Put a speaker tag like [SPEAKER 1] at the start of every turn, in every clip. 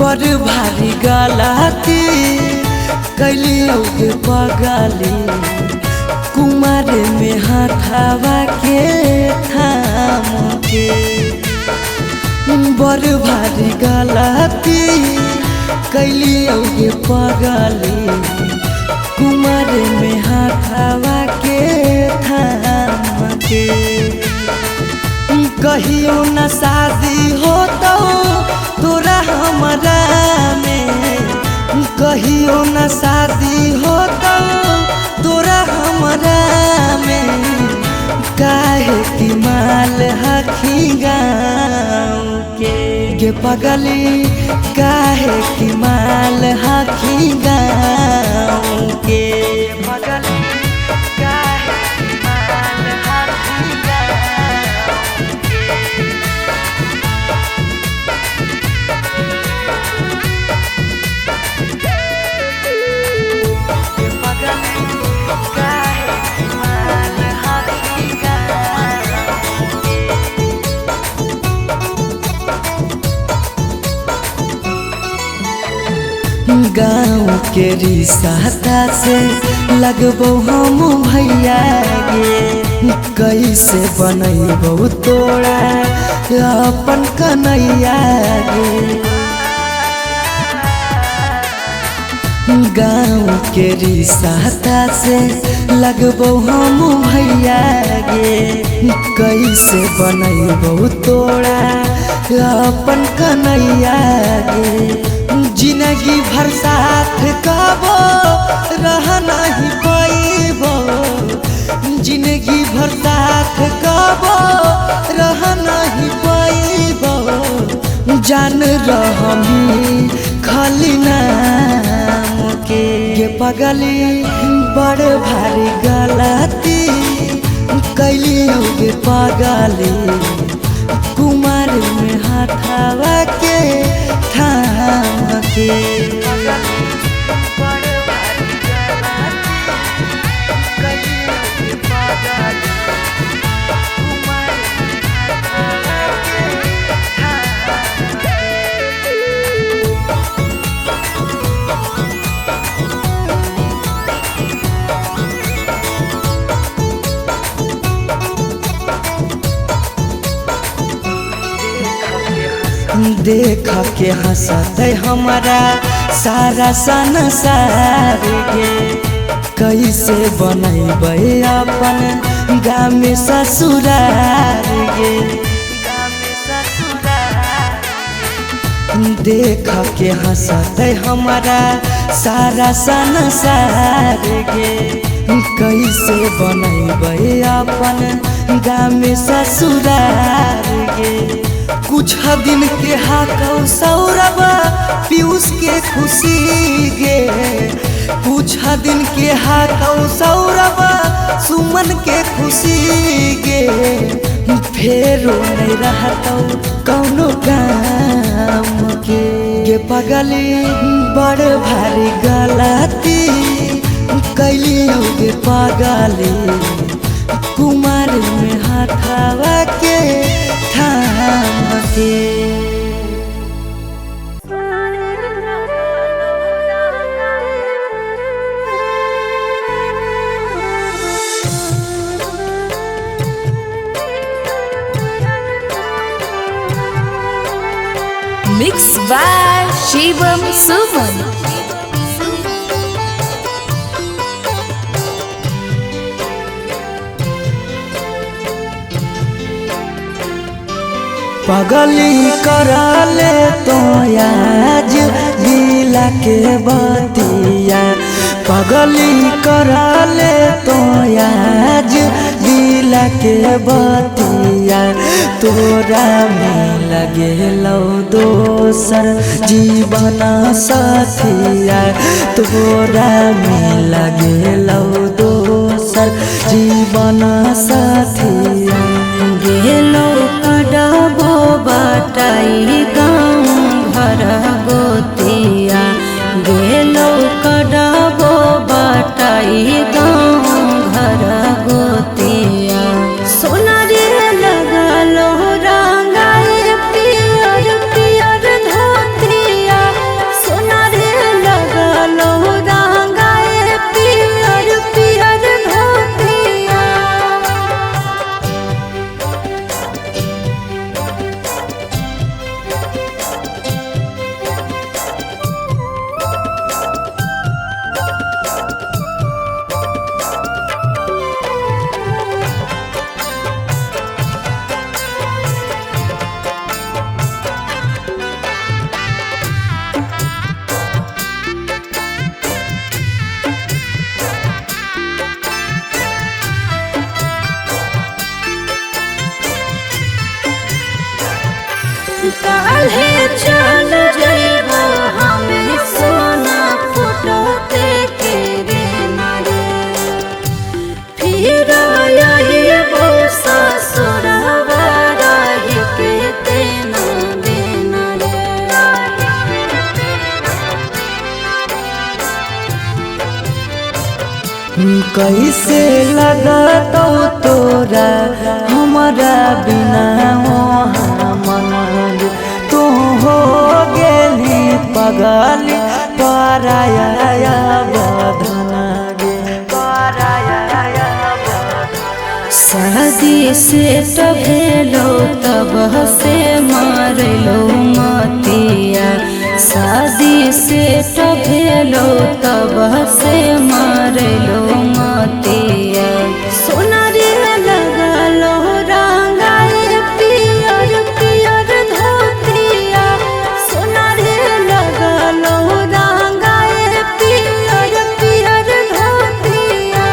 [SPEAKER 1] बड़ भारी गलती कैलियो के पगली कुमार में हाथावा के थाम के बड़ भारी गलती कैलियो के पगली कुमार में हाथावा के थाम के कहियो न शादी हो तो तोरा हमरा में कहियो न शादी हो तो तोरा हमरा में काहे की माल हखी गाँव के पगली काहे की माल हखी गाँव के पगली काहे की माल हखी गाँव के पगली काहे की माल हखी गाँव के रिश्ता से लगबो हम भैया गे कैसे बनैबो तोरा अपन कन्हैया गे गाँव के रिश्ता से लगबो हम भैया गे कैसे बनैबो तोरा अपन कन्हैया गे जिंदगी भर साथ कबो रह नहीं पाइबो जिंदगी भर साथ कबो रह नहीं पाइबो जान रहमी खाली नाम के पगली बड़ भारी गलती कैलियो के पगली कुमार में हाथावा के थाम के बड़ भारी गलती कैलियो के पगली कुमार में हाथावा के थाम के देख के हंसते हमारा सारा संसार गे कैसे बनैबे अपन गाँव में ससुरार गे देख के हंसते हमारा सारा संसार गे कैसे बनैबे अपन गाँव में ससुरार गे कुछ दिन के हाकौ सौरभ पीयूष के खुशी गे कुछ दिन के हाकौ सौरभ सुमन के खुशी गे फेरो नहीं रहतौ कौनो काम के पगली बड़ भारी गलती कैलियो के पगली कुमार में हाथावा के थाम के
[SPEAKER 2] Mixed by Shivam Suman.
[SPEAKER 1] पगली कराले तो आज दिला के बतिया पगली कराले तो आज दिला के बतिया तोरा में लगे लो दोसर जीवन साथिया तोरा में लगे लो दोसर जीवन साथिया
[SPEAKER 3] गेलो कडाबो बाटाई गाँव घर गोतिया गेलो कडाबो बाटाई गाँव घर गोतिया सोना रे लगलो रंगाए पियर पियर धोतिया काल्हे चल जइबो हमें सोना फुटते के रे नारे फिर आइबो ससुरवा रही के तेना देना
[SPEAKER 1] कैसे लगतौ तोरा हमारा बिना वहाँ मन तू हो गेली पगली पराया बधना गे
[SPEAKER 3] शादी से तो भेलो तब से मारलो मतिया शादी से तो भेलो तब से मारलो मतिया सोना रे लगलो रंगाए पियर पियर धोतिया सोना रे लगलो रंगाए पियर पियर धोतिया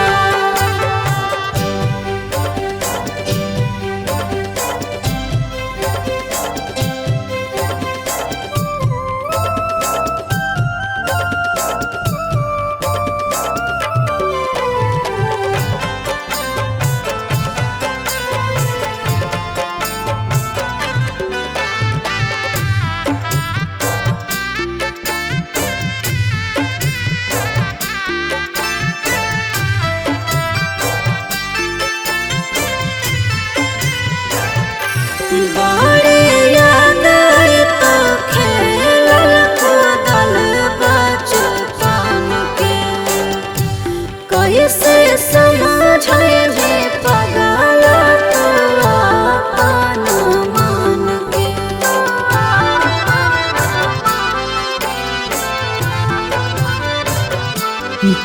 [SPEAKER 3] बड़े याद आए तो खेलल कूदल बचपन के कैसे समझाइबे पगल तू अपन मन के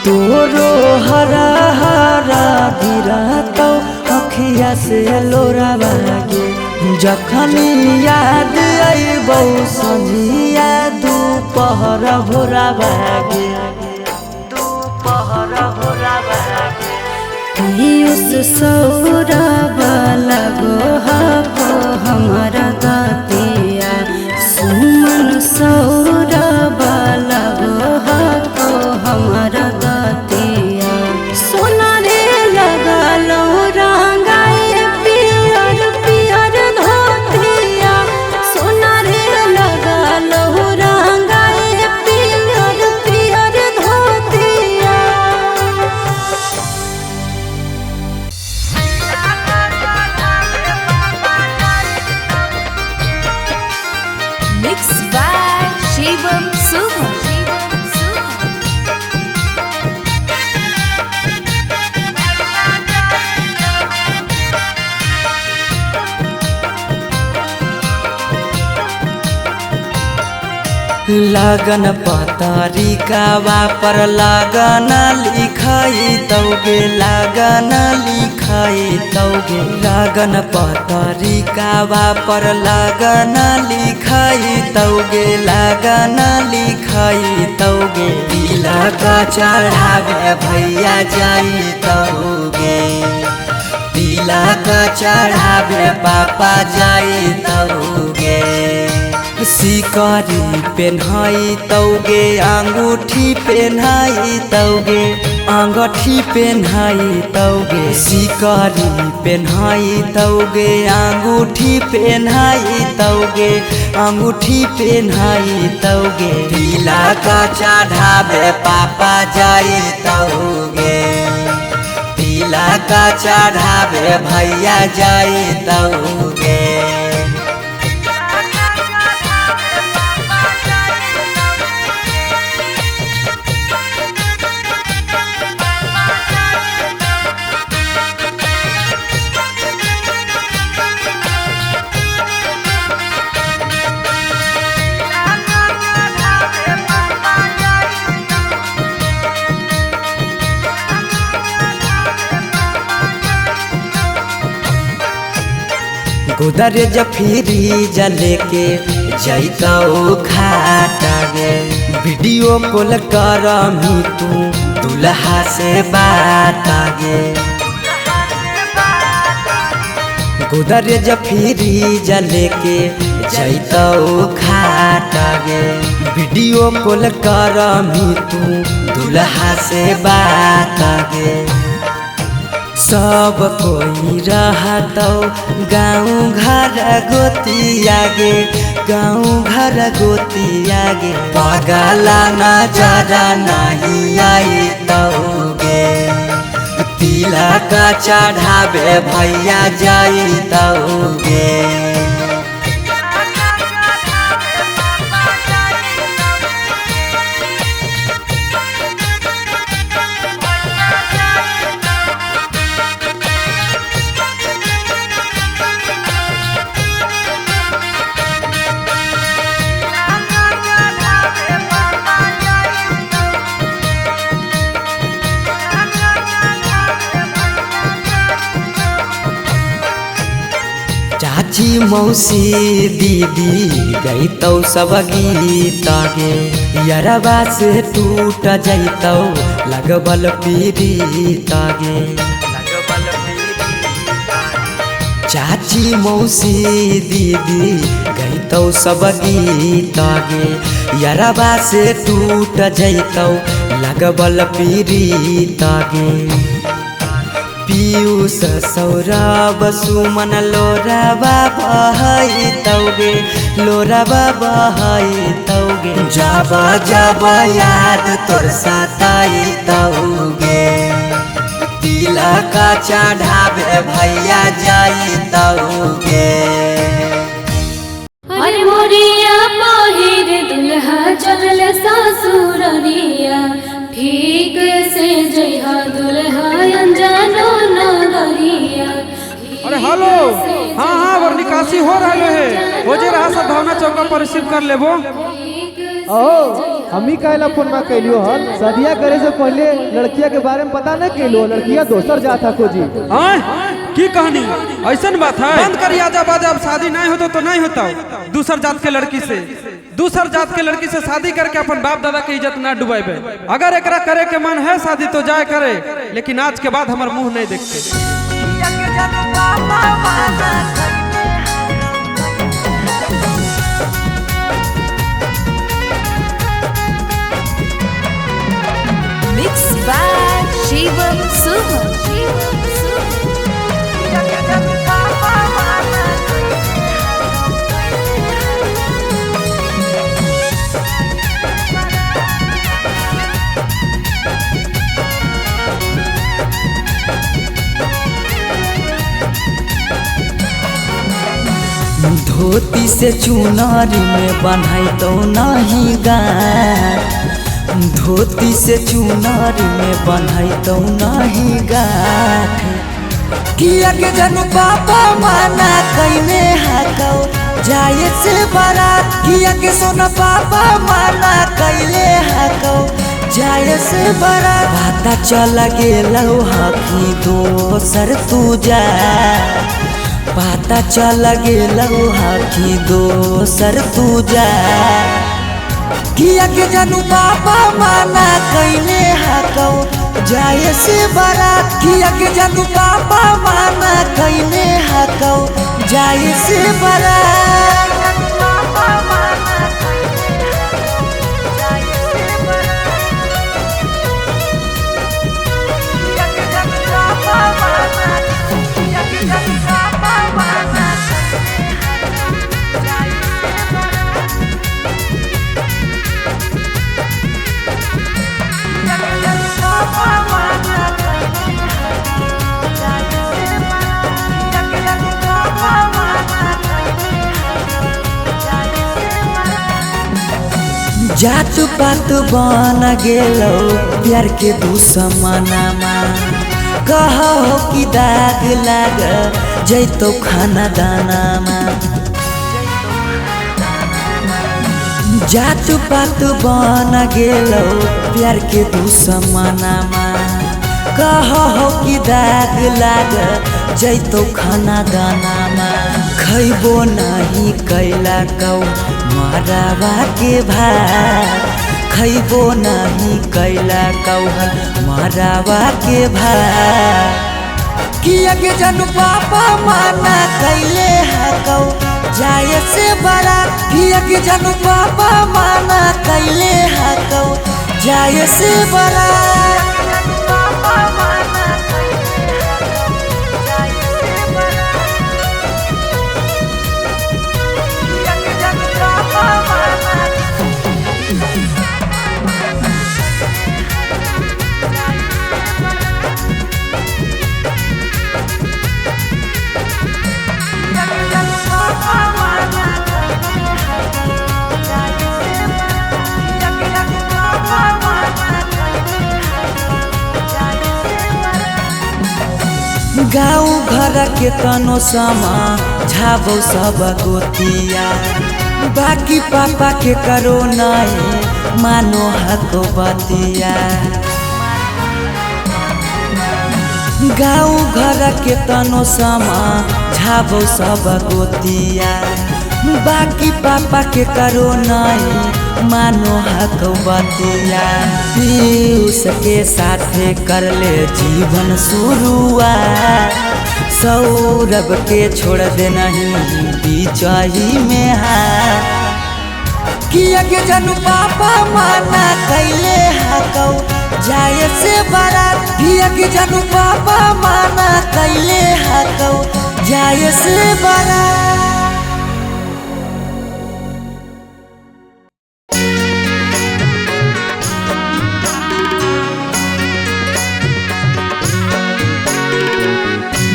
[SPEAKER 1] तोरो हरा हरा गिरतौ अखिया से लोरा बागे जखन याद अइबौ संझिया दुपहर भोरा बागे
[SPEAKER 3] पीयूष सौरभ लगो हको हमारा गतिया सुमन सौरभ लगो हको हमारा गतिया सोना रे लगलो रंगाए पियर पियर धोतिया सोना रे लगलो रंगाए पियर पियर धोतिया
[SPEAKER 2] Mixed by Shivam Suman.
[SPEAKER 1] लगन पतरिकावा पर लगन लिखाई तौगे लगन लिखाई तौगे लगन पतरिकावा पर लगन लिखाई तौगे लगन लिखाई तौगे तिलक चढ़ावे भैया जाई तौगे तिलक चढ़ावे पापा जाई तौगे सिकरी पेन्हाई तौगे अंगूठी पेन्हाई तौगे अंगूठी पेन्हाई तौगे सिकरी पेन्हाई तौगे अंगूठी पेन्हाई तौगे अंगूठी पेन्हाई तौगे तिलक चढ़ावे पापा जाई तौगे तिलक चढ़ावे भैया जाई तौगे गोदरेज फ्रिज लेके जैतौ खाटा गे वीडियो कॉल करमी तू दुल्हा से बात गे कुदर जफीरी जले के जैतौ खाट गे वीडियो कॉल कर तू दुल्हा से बात गे सब कोई रहतौ गाँव घर गोतिया गे गाँव घर गोतिया गे पगला नजर नहीं आई गे तिलक चढ़ावे भैया जाई गे चाची मौसी दीदी गईतौ सब गीत गे यरबा से टूट जैतौ लगबल पीड़ित गे चाची मौसी दीदी गईतौ सब गीत गे यरबा से टूट जैतौ लगबल पीड़ित गे पीयूष सौरभ सुमन लोराबा बहैतौगे लोराबा बहैतौगे जब जब याद तोर सताइतौगे तिलक चढ़ावे भैया जाइतौगे
[SPEAKER 3] अरे मोरिया पहिर दुल्हा चल ससुररिया ठीक से जइहा दुल्हा अनजानो नगरिया।
[SPEAKER 4] अरे हेलो हाँ हाँ और निकासी हो रहे है हो जे रहा सब भावना चौका पर रिसीव कर लेबो।
[SPEAKER 5] हमी कहला फोन में कैलियो हल शादिया करे से पहले लड़किया के बारे में पता न कैलो लड़किया दोसर जात है खोजी
[SPEAKER 4] की कहानी ऐसा बात है बंद करी आजा बाजा अब शादी नहीं होता तो नहीं होता दूसर जात के लड़की से शादी करके अपन बाप दादा के इज्जत ना डुबाइबे। अगर एकरा करे के मन है शादी तो जाए करे लेकिन आज के बाद हमार मुंह नहीं देखते।
[SPEAKER 2] Mixed by Shivam Subham.
[SPEAKER 1] धोती से चुनारी में बन्हाई तो नहीं गाठ धोती से चुनारी में बन्हाई तो नहीं गाठ किया के जनु पापा माना कइने हाकौ जाए से बारात किया के सोना पापा माना कइले हाकौ जाए से बारात पता चल गेलौ हकी दोसर तू जा पता चल गेलौ हकी दोसर तू जा किया के जानू पापा माना कइने हाकौ जाए से बारात किया के जानू पापा माना कइने हाकौ जाए से बारात जात पात बन गेलौ प्यार के दुश्मनमा कहो कि दाग लाग जैतो खाना दानामा जात पात बन गेलौ प्यार के दुश्मनमा कहो कि दाग लाग जैतो खाना दानामा खैबो नहीं कैला कौ मरावा के भात खैबो नहीं कैला कौ मरावा के भात किया के जानू पापा माना कैले हकौ जाए से बारात किया के जानू पापा माना कैले हकौ जाए से बारात गाँव घर के तनो समा झाबो सब गोतिया बाकी पापा के करो नहीं मानो हको बतिया गाँव घर के तनो समा झाबो सब गोतिया बाकी पापा के करो नहीं मानो हक बतिया पीयूष के साथे कर ले जीवन शुरुआत सौरभ के छोड़ दे नहीं बीचही में हाथ किया के जानू पापा माना कैले हकौ जाए से बारात किया के जानू पापा माना कैले हकौ जाए से बारात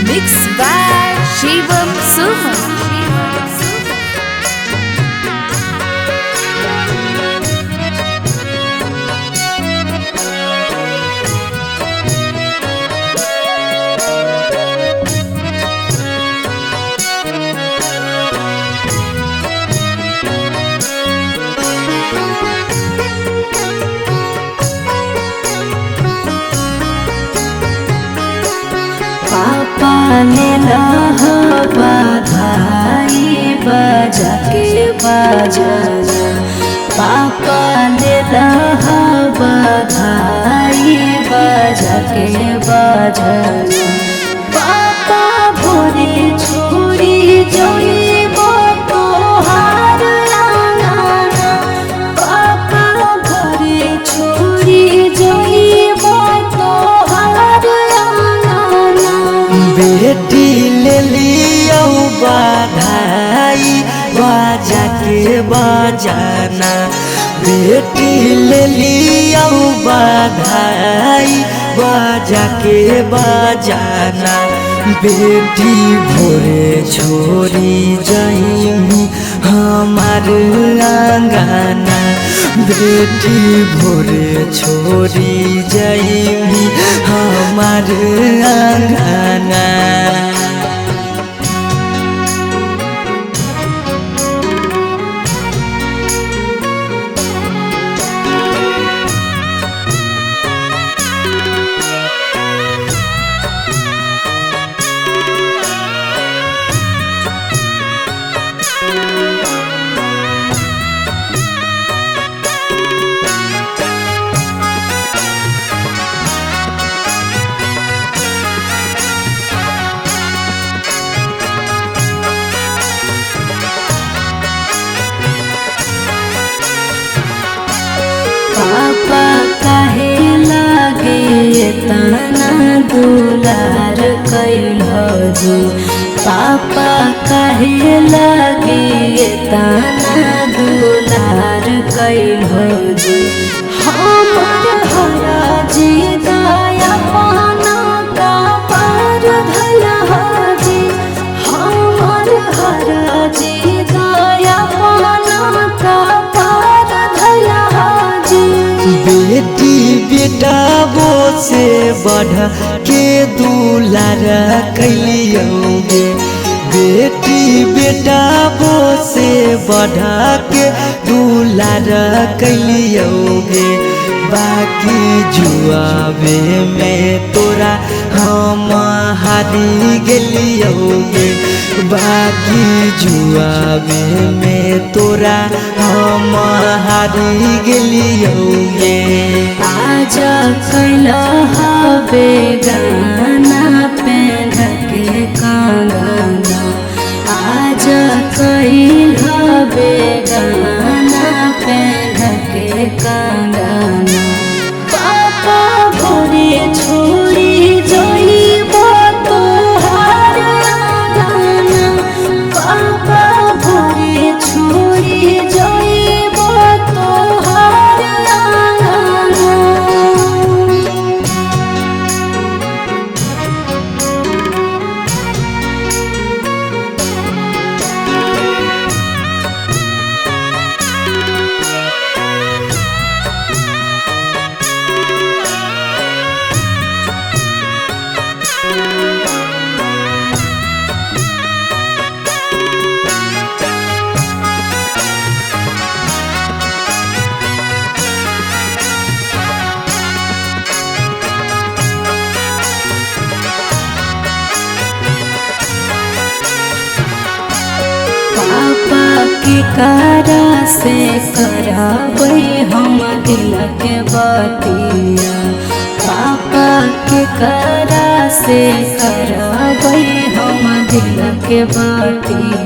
[SPEAKER 2] Mixed by Shivam Suman.
[SPEAKER 3] पापा ने बधाई बजा के बजाना पापा ने बधाई बजा के बजाना पापा भोरे छोड़ी जोइबो तोहार आंगना पापा भोरे छोड़ी जोइबो तोहार आंगना
[SPEAKER 1] बेटी ले लियो बधाई बजा के बजाना बेटी ले लियो बधाई बजा के बजाना बेटी भोरे छोड़ी जाइमी हमार आंगना बेटी भोरे छोड़ी जाइमी हमार आंगना
[SPEAKER 3] पापा काहे लागे तना दुलार कैलो जी पापा काहे लागे तना दुलार कैलो जी हमर हरा जी दया पाना का पार धला जी हमर हरा जी दया पाना का पार धला
[SPEAKER 1] बेटी बेटा वो से बढ़ के दुलार कैलियोगे बेटी बेटा वो से बढ़ के दुलार कैलियोगे बाकी जुआवे में तोरा हम हारी गेलियोगे बाकी जुआवे में तोरा हम हारी गेलियोगे
[SPEAKER 3] आज कैला हवे गाना पेन कारा से कराबै हम दिल के बतिया पापा के कारा से कराबै हम दिल के बतिया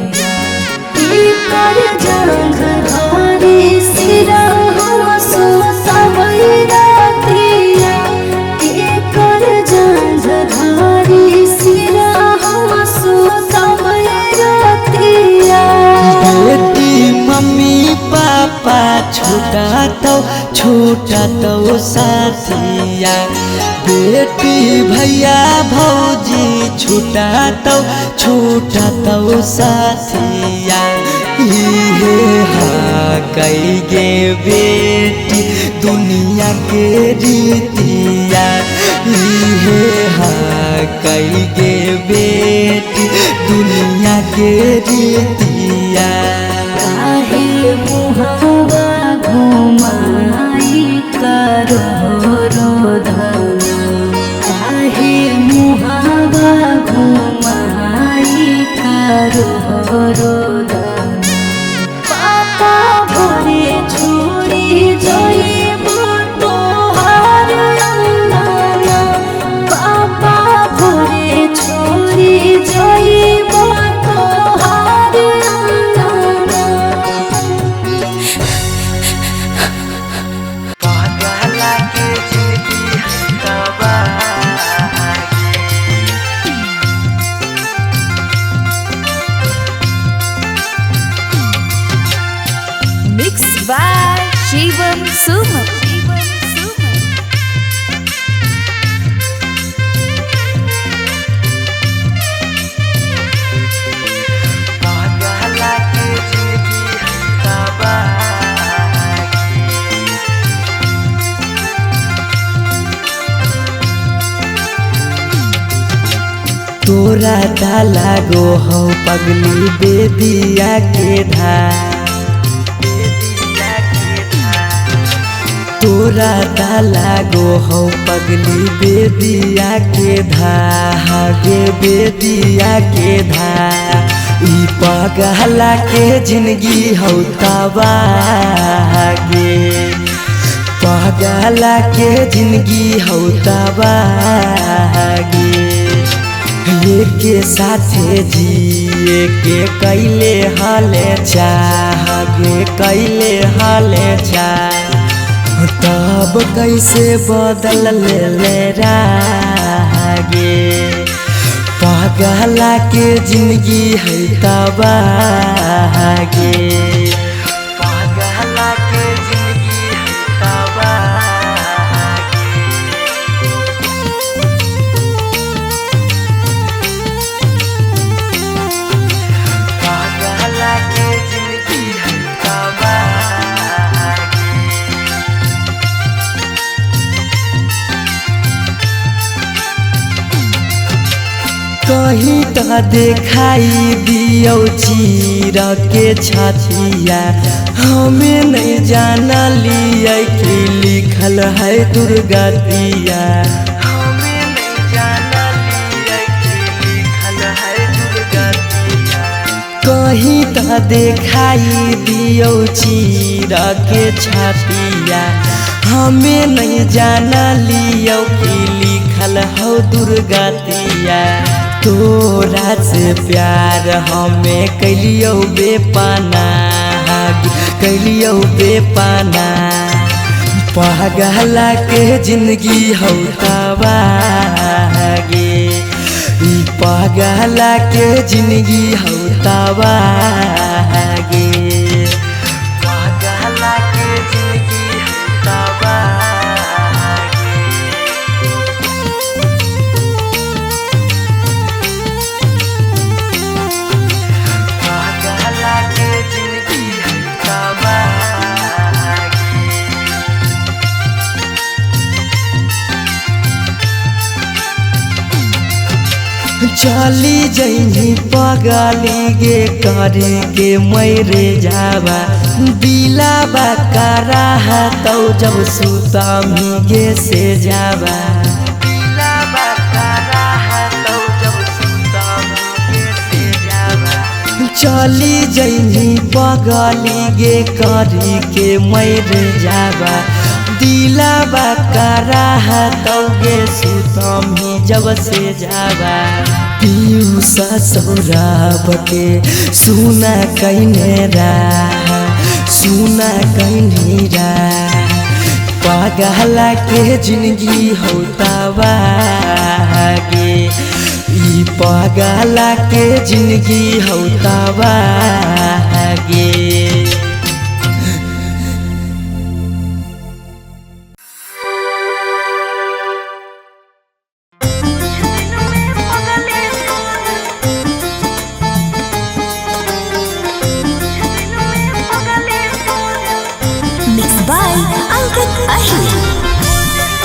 [SPEAKER 3] कर जंग धारी सिरा हम सोसबै रातिया कर जंग धारी सिरा हम सोसबै रातिया
[SPEAKER 1] बेटी मम्मी पापा छूटा तो साथिया बेटी भैया भौजी छूटा तो साथिया इहे कई गे बेटी दुनिया के रीतिया इहे कई गे बेटी दुनिया के रीतिया
[SPEAKER 3] काहे मुहावा घुमाई करो रोदना काहे मुहावा घुमाई करो रोदना पापा भोरे छोड़ी जाइब तोहार अंगना पापा भोरे छोड़ी जाइब तोहार अंगना
[SPEAKER 2] Mixed by Shivam Suman.
[SPEAKER 1] तोरा दा लागो हो पगली बेदिया के धार तोरा दा लागो हो पगली बेदिया के धागे बेदिया के ई पगला के जिंदगी हो तबागे पगला के जिंदगी हो तबागे के साथे जिए के कैले हाले चाहे कैले हाले चाह तब कैसे बदल ले रागे पगला के जिंदगी है तबागे पगला के जिंदगी है तबागे पगला के जिंदगी है तबागे कहीं तो देखाई दियो चीर के छतिया हमें नहीं जाना लिया कि लिखल है दुर्गतिया हमें नहीं जाना लिया कि लिखल है दुर्गतिया कहीं तो देखाई दियो चीर के छतिया हमें नहीं जाना लियो कि लिखल हो दुर्गतिया तोरा से प्यार हमें कैलियो बेपाना कैलियो बेपाना पगला के जिंदगी हो तबागे पगला के जिंदगी हो तबागे पगला के जिंदगी हो तबागे पगला के जिंदगी हो तबागे चली जइनी पगली गे करे के मैरे जावा दिलाबा करा तो जब सुता गे से जावा दिलाबा करा तो जब सुता गे से जावा चली जैनी बगली गे करी के मैरे जाबा दिलाबा करा तौगे सुतमी जब से जाबा पीयूष सौरभ के सुना कहने सुना कहनी पागला के जिंदगी होता गे ई पागला के जिंदगी होता गे।
[SPEAKER 2] Mixed by Angkat Ahir.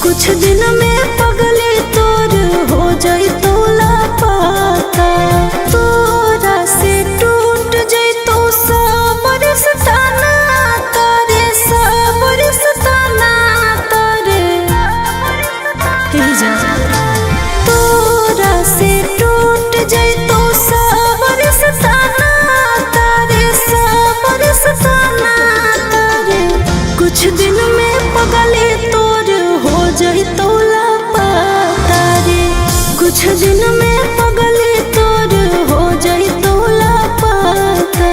[SPEAKER 3] कुछ दिन में पगले तोर हो जाई तोला पाता तोरा से टूट जाई तो सबर सताना तारे सबर सताना तारे तोरा से टूट जाई तो सबर सताना तारे सबर सताना तारे कुछ दिन में पगले तोर हो जाई तोला पाता रे कुछ दिन में पगले तोर हो जाई तोला पाता।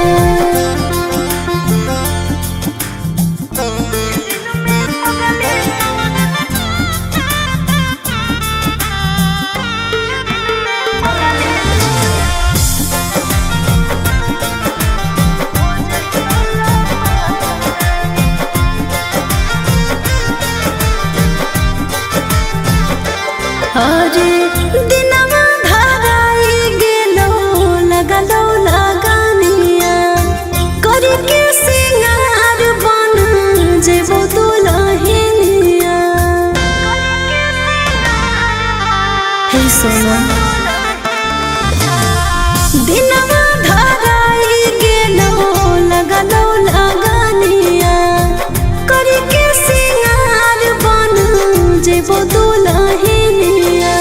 [SPEAKER 3] अरे दिनमा धराई गेलो लगलो लगानिया करके सिंगार बन जेबो दुल्हनिया हे सोना दिनमा धराई गेलो लगलो लगानिया करके सिंगार बन जेबो दुल्हनिया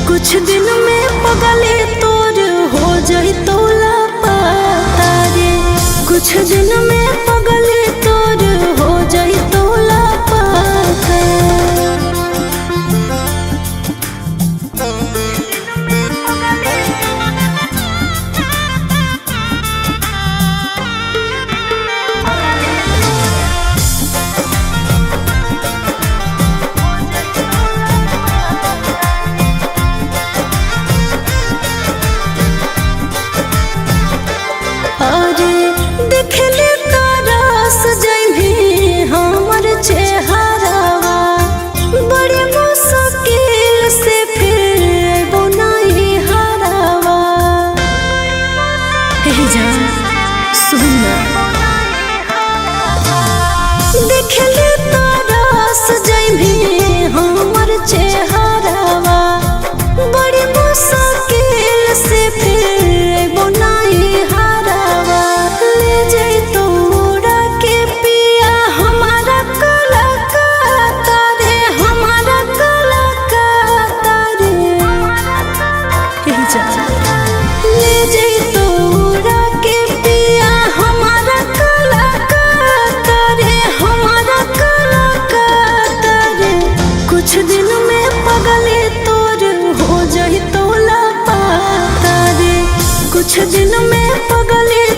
[SPEAKER 3] कुछ दिन में पगले तोर हो जाई तोला पाता रे कुछ दिन में पगले तोर हो जाई तोला पाता। अरे देखले तरस जइभी हमर चेहरावा बड़े मुश्किल से फिर बनाई हरावा हे जान सुनना देखले तरस जइभी हमर चेहरावा बड़े मुश्किल से फिर बनाई कुछ दिन में पगली